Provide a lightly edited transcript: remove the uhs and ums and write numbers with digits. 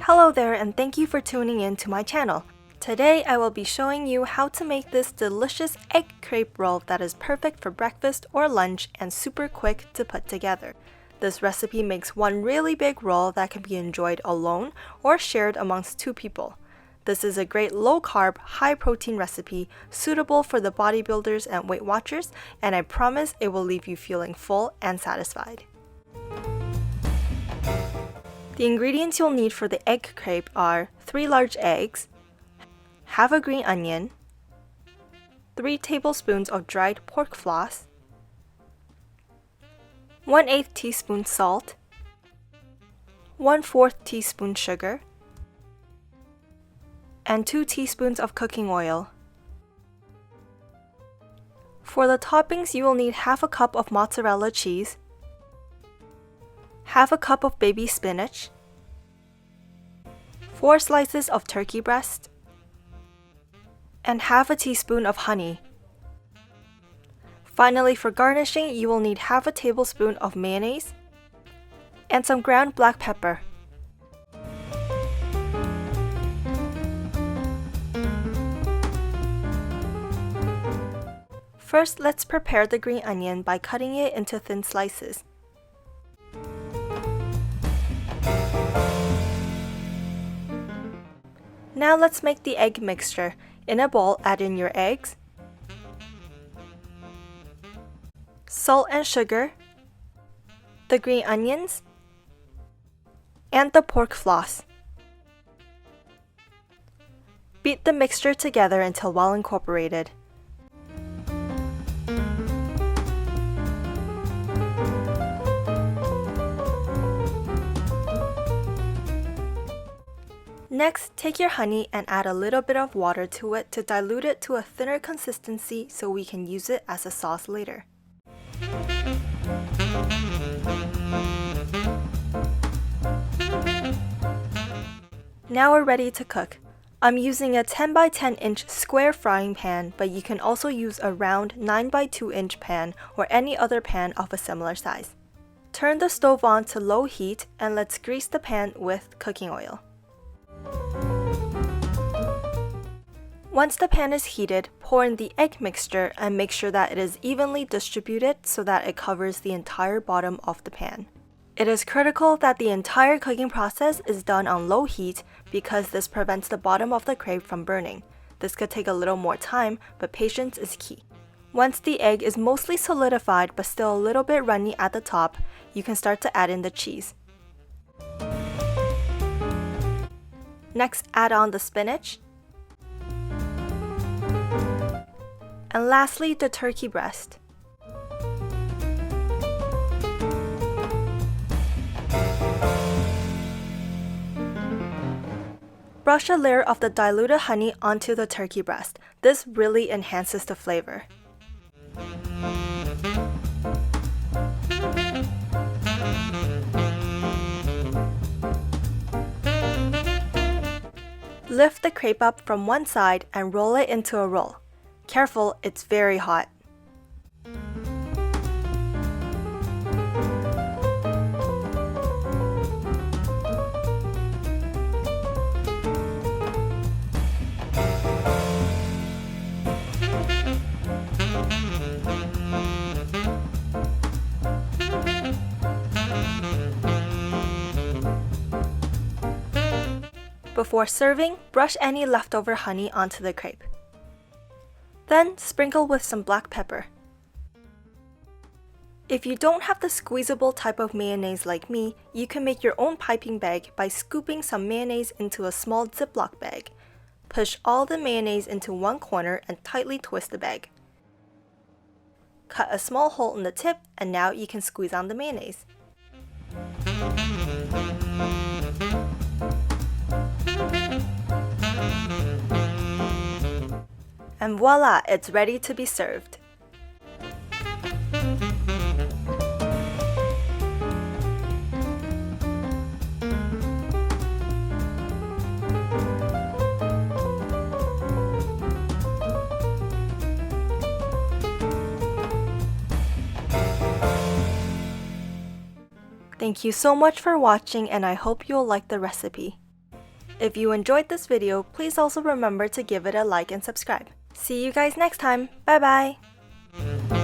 Hello there and thank you for tuning in to my channel. Today I will be showing you how to make this delicious egg crepe roll that is perfect for breakfast or lunch and super quick to put together. This recipe makes one really big roll that can be enjoyed alone or shared amongst two people. This is a great low-carb, high-protein recipe suitable for the bodybuilders and Weight Watchers, and I promise it will leave you feeling full and satisfied. The ingredients you'll need for the egg crepe are 3 large eggs, half a green onion, 3 tablespoons of dried pork floss, 1/8 teaspoon salt, 1/4 teaspoon sugar, and 2 teaspoons of cooking oil. For the toppings, you will need half a cup of mozzarella cheese, half a cup of baby spinach, 4 slices of turkey breast, and half a teaspoon of honey. Finally, for garnishing, you will need half a tablespoon of mayonnaise and some ground black pepper. First, let's prepare the green onion by cutting it into thin slices. Now let's make the egg mixture. In a bowl, add in your eggs, salt and sugar, the green onions, and the pork floss. Beat the mixture together until well incorporated. Next, take your honey and add a little bit of water to it to dilute it to a thinner consistency so we can use it as a sauce later. Now we're ready to cook. I'm using a 10 by 10 inch square frying pan, but you can also use a round 9 by 2 inch pan or any other pan of a similar size. Turn the stove on to low heat and let's grease the pan with cooking oil. Once the pan is heated, pour in the egg mixture and make sure that it is evenly distributed so that it covers the entire bottom of the pan. It is critical that the entire cooking process is done on low heat because this prevents the bottom of the crepe from burning. This could take a little more time, but patience is key. Once the egg is mostly solidified but still a little bit runny at the top, you can start to add in the cheese. Next, add on the spinach. And lastly, the turkey breast. Brush a layer of the diluted honey onto the turkey breast. This really enhances the flavor. Lift the crepe up from one side and roll it into a roll. Careful, it's very hot. Before serving, brush any leftover honey onto the crepe. Then, sprinkle with some black pepper. If you don't have the squeezable type of mayonnaise like me, you can make your own piping bag by scooping some mayonnaise into a small Ziploc bag. Push all the mayonnaise into one corner and tightly twist the bag. Cut a small hole in the tip and now you can squeeze on the mayonnaise. And voila, it's ready to be served. Thank you so much for watching and I hope you'll like the recipe. If you enjoyed this video, please also remember to give it a like and subscribe. See you guys next time. Bye bye!